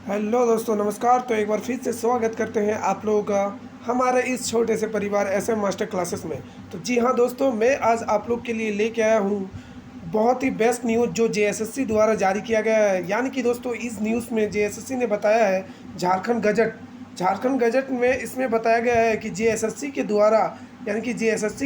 Hello दोस्तों, नमस्कार। तो एक बार फिर से स्वागत करते हैं आप लोगों का हमारे इस छोटे से परिवार एसएम मास्टर क्लासेस में। तो जी हाँ दोस्तों, मैं आज आप लोग के लिए लेके आया हूँ बहुत ही बेस्ट न्यूज़ जो जेएसएससी द्वारा जारी किया गया है। यानी कि दोस्तों, इस न्यूज़ में जेएसएससी ने बताया है झारखंड गजट में इसमें बताया गया है कि जेएसएससी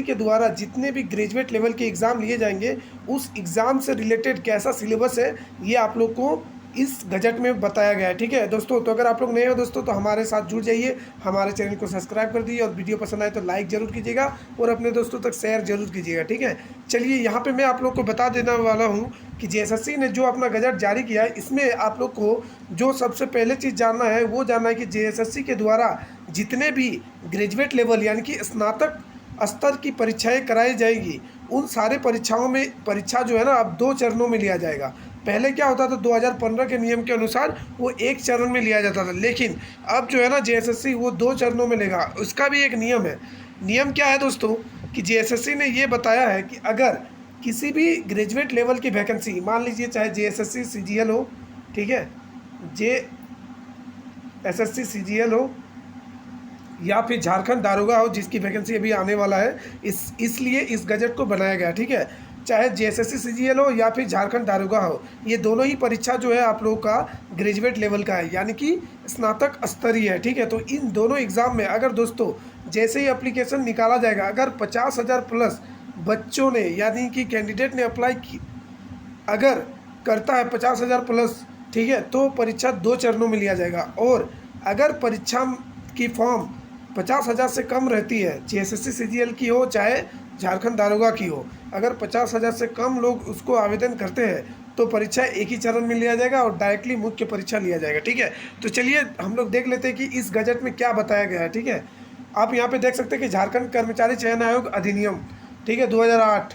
के द्वारा जितने भी ग्रेजुएट लेवल के एग्ज़ाम लिए जाएंगे, उस एग्ज़ाम से रिलेटेड कैसा सिलेबस है, ये आप लोग को इस गजट में बताया गया है। ठीक है दोस्तों, तो अगर आप लोग नए हो दोस्तों तो हमारे साथ जुड़ जाइए, हमारे चैनल को सब्सक्राइब कर दीजिए और वीडियो पसंद आए तो लाइक जरूर कीजिएगा और अपने दोस्तों तक शेयर जरूर कीजिएगा। ठीक है, चलिए यहाँ पे मैं आप लोग को बता देने वाला हूँ कि जेएसएससी ने जो अपना गजट जारी किया है, इसमें आप लोग को जो सबसे पहले चीज़ जानना है वो जानना है कि जेएसएससी के द्वारा जितने भी ग्रेजुएट लेवल यानी कि स्नातक स्तर की परीक्षाएं कराई जाएगी, उन सारे परीक्षाओं में परीक्षा जो है ना अब 2 चरणों में लिया जाएगा। पहले क्या होता था, 2015 के नियम के अनुसार वो 1 चरण में लिया जाता था, लेकिन अब जो है ना जेएसएससी वो 2 चरणों में लेगा। उसका भी एक नियम है। नियम क्या है दोस्तों कि जेएसएससी ने ये बताया है कि अगर किसी भी ग्रेजुएट लेवल की वैकेंसी, मान लीजिए चाहे जेएसएससी सीजीएल हो, ठीक है, जेएसएससी सीजीएल हो या फिर झारखंड दारोगा हो, जिसकी वैकेंसी अभी आने वाला है, इसलिए इस गजट को बनाया गया। ठीक है, चाहे जेएसएससी सीजीएल हो या फिर झारखंड दारोगा हो, ये दोनों ही परीक्षा जो है आप लोगों का ग्रेजुएट लेवल का है, यानी कि स्नातक स्तरीय है। ठीक है, तो इन दोनों एग्ज़ाम में अगर दोस्तों जैसे ही एप्लीकेशन निकाला जाएगा, अगर 50,000 प्लस बच्चों ने यानी कि कैंडिडेट ने अप्लाई की, अगर करता है 50,000 प्लस, ठीक है, तो परीक्षा 2 चरणों में लिया जाएगा। और अगर परीक्षा की फॉर्म 50,000 से कम रहती है, जेएसएससी सीजीएल की हो चाहे झारखंड दारोगा की हो, अगर 50,000 से कम लोग उसको आवेदन करते हैं तो परीक्षा एक ही चरण में लिया जाएगा और डायरेक्टली मुख्य परीक्षा लिया जाएगा। ठीक है, तो चलिए हम लोग देख लेते हैं कि इस गजट में क्या बताया गया है। ठीक है, आप यहाँ पे देख सकते हैं कि झारखंड कर्मचारी चयन आयोग अधिनियम, ठीक है, 2008,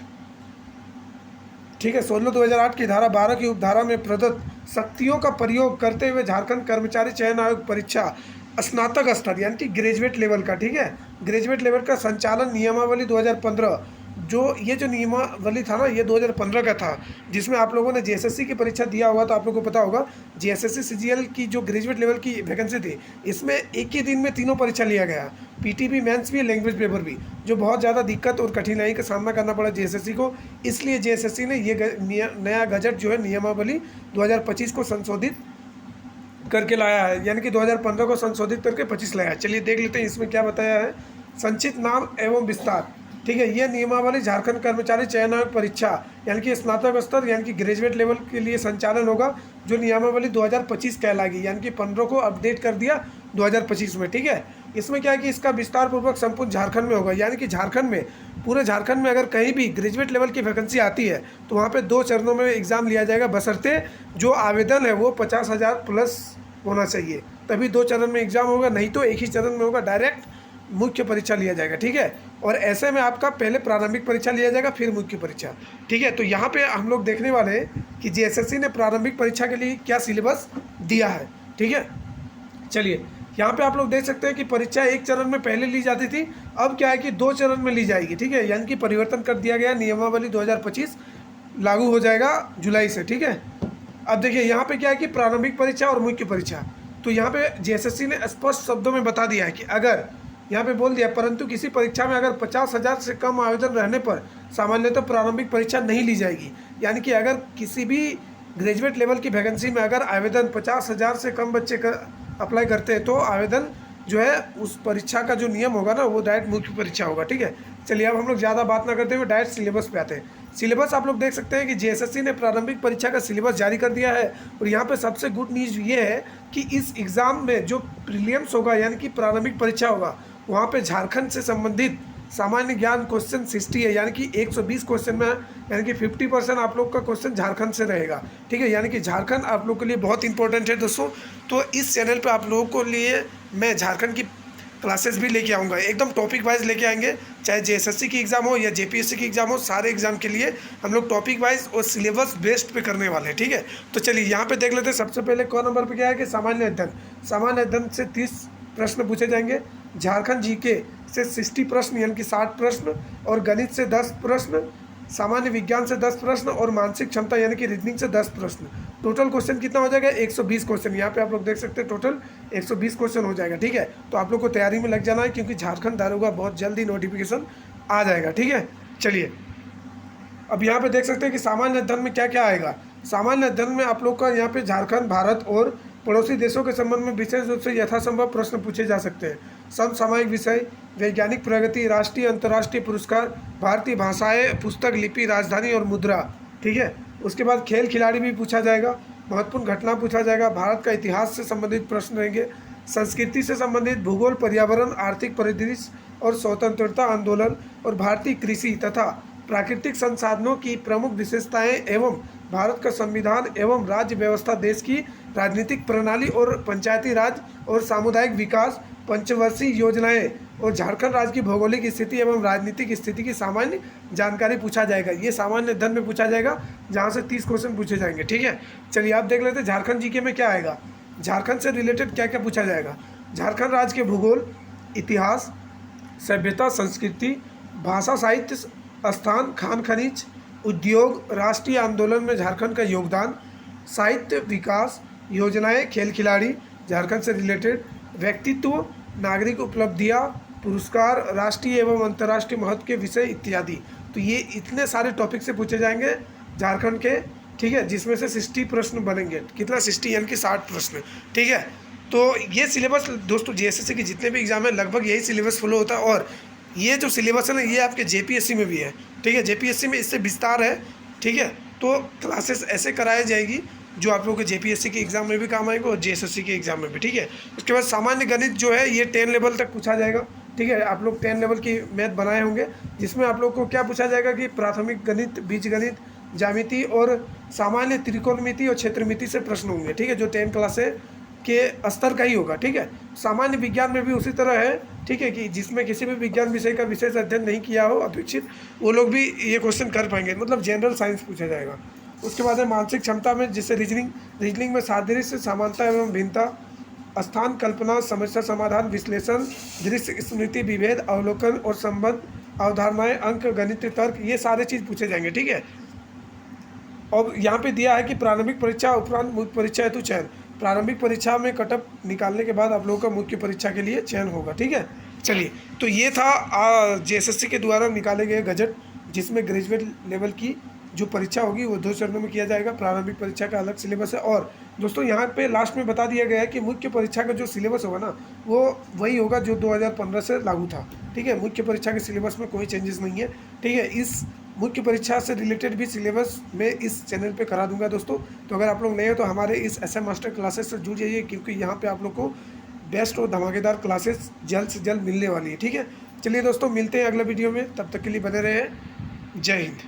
ठीक है, 16/2008 की धारा 12 की उपधारा में प्रदत्त शक्तियों का प्रयोग करते हुए झारखंड कर्मचारी चयन आयोग परीक्षा स्नातक स्तर यानी कि ग्रेजुएट लेवल का, ठीक है, ग्रेजुएट लेवल का संचालन नियमावली 2015, जो नियमावली था ना, ये 2015 का था, जिसमें आप लोगों ने जेएसएससी की परीक्षा दिया होगा तो आप लोगों को पता होगा। जेएसएससी सीजीएल की जो ग्रेजुएट लेवल की वैकेंसी थी, इसमें एक ही दिन में तीनों परीक्षा लिया गया, पीटीबी, मेंस भी, लैंग्वेज पेपर भी, जो बहुत ज़्यादा दिक्कत और कठिनाई का सामना करना पड़ा जेएसएससी को। इसलिए जेएसएससी ने ये नया गजट जो है नियमावली 2025 को संशोधित करके लाया है, यानी कि 2015 को संशोधित करके 25 लाया है। चलिए देख लेते हैं इसमें क्या बताया है। संक्षिप्त नाम एवं विस्तार, ठीक है, यह नियमावली झारखंड कर्मचारी चयन आयोग परीक्षा यानी कि स्नातक स्तर यानी कि ग्रेजुएट लेवल के लिए संचालन होगा, जो नियमावली 2025 कहलाएगी, यानी कि 15 को अपडेट कर दिया 2025 में। ठीक है, इसमें क्या है कि इसका विस्तार पूर्वक संपूर्ण झारखंड में होगा, यानी कि झारखंड में, पूरे झारखंड में अगर कहीं भी ग्रेजुएट लेवल की वैकेंसी आती है तो वहाँ पे 2 चरणों में एग्ज़ाम लिया जाएगा, बशर्ते जो आवेदन है वो 50,000 प्लस होना चाहिए, तभी 2 चरण में एग्ज़ाम होगा, नहीं तो एक ही चरण में होगा, डायरेक्ट मुख्य परीक्षा लिया जाएगा। ठीक है, और ऐसे में आपका पहले प्रारंभिक परीक्षा लिया जाएगा फिर मुख्य परीक्षा। ठीक है, तो यहाँ पे हम लोग देखने वाले हैं कि जेएसएससी ने प्रारंभिक परीक्षा के लिए क्या सिलेबस दिया है। ठीक है, चलिए यहाँ पे आप लोग देख सकते हैं कि परीक्षा 1 चरण में पहले ली जाती थी, अब क्या है कि 2 चरण में ली जाएगी। ठीक है, यानी कि परिवर्तन कर दिया गया, नियमावली 2025 लागू हो जाएगा जुलाई से। ठीक है, अब देखिए यहाँ पे क्या है कि प्रारंभिक परीक्षा और मुख्य परीक्षा, तो यहाँ पे जेएसएससी ने स्पष्ट शब्दों में बता दिया है कि अगर यहाँ पे बोल दिया, परंतु किसी परीक्षा में अगर 50,000 से कम आवेदन रहने पर सामान्यतः प्रारंभिक परीक्षा नहीं ली जाएगी। यानी कि अगर किसी भी ग्रेजुएट लेवल की वैकेंसी में अगर आवेदन 50,000 से कम बच्चे अप्लाई करते हैं तो आवेदन जो है उस परीक्षा का जो नियम होगा ना, वो डायरेक्ट मुख्य परीक्षा होगा। ठीक है, चलिए अब हम लोग ज़्यादा बात ना करते हुए डायरेक्ट सिलेबस पे आते हैं। सिलेबस आप लोग देख सकते हैं कि जेएसएससी ने प्रारंभिक परीक्षा का सिलेबस जारी कर दिया है, और यहाँ पे सबसे गुड न्यूज़ ये है कि इस एग्ज़ाम में जो प्रीलिम्स होगा यानी कि प्रारंभिक परीक्षा होगा, वहाँ पे झारखंड से संबंधित सामान्य ज्ञान क्वेश्चन 60 है, यानी कि 120 क्वेश्चन में, यानी कि 50% आप लोग का क्वेश्चन झारखंड से रहेगा। ठीक है, यानी कि झारखंड आप लोग के लिए बहुत इंपॉर्टेंट है दोस्तों। तो इस चैनल पे आप लोगों को लिए मैं झारखंड की क्लासेस भी लेके आऊँगा, एकदम टॉपिक वाइज लेके आएंगे, चाहे जेएसएससी की एग्ज़ाम हो या जेपीएससी की एग्ज़ाम हो, सारे एग्ज़ाम के लिए हम लोग टॉपिक वाइज और सिलेबस बेस्ड पे करने वाले हैं। ठीक है, तो चलिए यहाँ पे देख लेते हैं। सबसे पहले कौन नंबर पे क्या है कि सामान्य अध्ययन से 30 प्रश्न पूछे जाएंगे, झारखंड जीके से 60 प्रश्न यानी कि 60 प्रश्न, और गणित से 10 प्रश्न, सामान्य विज्ञान से 10 प्रश्न, और मानसिक क्षमता यानी कि रीजनिंग से 10 प्रश्न। टोटल क्वेश्चन कितना हो जाएगा 120 क्वेश्चन। यहाँ पे आप लोग देख सकते हैं टोटल 120 क्वेश्चन हो जाएगा, ठीक है। तो आप लोग को तैयारी में लग जाना है, क्योंकि झारखंड दारोगा बहुत जल्दी नोटिफिकेशन आ जाएगा, ठीक है। चलिए अब यहाँ पे देख सकते हैं कि सामान्य अध्ययन में क्या क्या आएगा। सामान्य अध्ययन में आप लोग का यहाँ पे झारखंड, भारत और पड़ोसी देशों के संबंध में विशेष रूप से यथासंभव प्रश्न पूछे जा सकते हैं। समसामयिक विषय, वैज्ञानिक प्रगति, राष्ट्रीय अंतर्राष्ट्रीय पुरस्कार, भारतीय भाषाएं, पुस्तक, लिपि, राजधानी और मुद्रा, ठीक है। उसके बाद खेल खिलाड़ी भी पूछा जाएगा, महत्वपूर्ण घटना पूछा जाएगा, भारत का इतिहास से संबंधित प्रश्न रहेंगे, संस्कृति से संबंधित, भूगोल, पर्यावरण, आर्थिक परिदृश्य और स्वतंत्रता आंदोलन, और भारतीय कृषि तथा प्राकृतिक संसाधनों की प्रमुख विशेषताएं एवं भारत का संविधान एवं राज्य व्यवस्था, देश की राजनीतिक प्रणाली और पंचायती राज और सामुदायिक विकास, पंचवर्षीय योजनाएं और झारखंड राज्य की भौगोलिक स्थिति एवं राजनीतिक स्थिति की सामान्य जानकारी पूछा जाएगा। ये सामान्य अध्ययन में पूछा जाएगा, जहाँ से 30 क्वेश्चन पूछे जाएंगे, ठीक है। चलिए आप देख लेते हैं झारखंड जीके में क्या आएगा। झारखंड से रिलेटेड क्या क्या पूछा जाएगा। झारखंड राज्य के भूगोल, इतिहास, सभ्यता, संस्कृति, भाषा, साहित्य, स्थान, खान खनिज, उद्योग, राष्ट्रीय आंदोलन में झारखंड का योगदान, साहित्य विकास, योजनाएं, खेल खिलाड़ी, झारखंड से रिलेटेड, व्यक्तित्व, नागरिक उपलब्धियां, पुरस्कार, राष्ट्रीय एवं अंतर्राष्ट्रीय महत्व के विषय इत्यादि। तो ये इतने सारे टॉपिक से पूछे जाएंगे झारखंड के, ठीक है, जिसमें से 60 प्रश्न बनेंगे। कितना 60 यानी कि 60 प्रश्न, ठीक है। तो ये सिलेबस दोस्तों जेएसएससी के जितने भी एग्जाम है लगभग यही सिलेबस फॉलो होता है, और ये जो सिलेबस है ना ये आपके जेपीएससी में भी है, ठीक है। जेपीएससी में इससे विस्तार है, ठीक है। तो क्लासेस ऐसे कराई जाएगी जो आप लोगों के जेपीएससी के एग्ज़ाम में भी काम आएंगे और जेएसएससी के एग्ज़ाम में भी, ठीक है। उसके बाद सामान्य गणित जो है ये 10 लेवल तक पूछा जाएगा, ठीक है। आप लोग 10 लेवल की मैथ बनाए होंगे, जिसमें आप लोग को क्या पूछा जाएगा कि प्राथमिक गणित, बीजगणित, ज्यामिति और सामान्य त्रिकोणमिति और क्षेत्रमिति से प्रश्न होंगे, ठीक है, जो 10 क्लास के स्तर का ही होगा, ठीक है। सामान्य विज्ञान में भी उसी तरह है, ठीक है, कि जिसमें किसी भी विज्ञान विषय का विशेष अध्ययन नहीं किया हो अपेक्षित, वो लोग भी ये क्वेश्चन कर पाएंगे, मतलब जनरल साइंस पूछा जाएगा। उसके बाद है मानसिक क्षमता में, जैसे रीजनिंग में सादृश्य, समानता एवं भिन्नता, स्थान कल्पना, समस्या समाधान, विश्लेषण, दृश्य स्मृति, विभेद, अवलोकन और संबंध, अवधारणाएं, अंक, गणित, तर्क, ये सारे चीज़ पूछे जाएंगे, ठीक है। और यहाँ पे दिया है कि प्रारंभिक परीक्षा उपरांत मुख्य परीक्षा हेतु चयन। प्रारंभिक परीक्षा में कटअप निकालने के बाद आप लोगों का मुख्य परीक्षा के लिए चयन होगा, ठीक है। चलिए तो ये था जेएसएससी के द्वारा निकाले गए गजट, जिसमें ग्रेजुएट लेवल की जो परीक्षा होगी वो 2 चरणों में किया जाएगा। प्रारंभिक परीक्षा का अलग सिलेबस है, और दोस्तों यहाँ पे लास्ट में बता दिया गया है कि मुख्य परीक्षा का जो सिलेबस होगा ना वो वही होगा जो 2015 से लागू था, ठीक है। मुख्य परीक्षा के सिलेबस में कोई चेंजेस नहीं है, ठीक है। इस मुख्य परीक्षा से रिलेटेड भी सिलेबस मैं इस चैनल पे करा दूंगा दोस्तों। तो अगर आप लोग नए हो तो हमारे इस एसएम मास्टर क्लासेस से जुड़ जाइए, क्योंकि यहाँ पे आप लोग को बेस्ट और धमाकेदार क्लासेस जल्द से जल्द मिलने वाली है, ठीक है। चलिए दोस्तों मिलते हैं अगले वीडियो में, तब तक के लिए बने रहे। जय हिंद।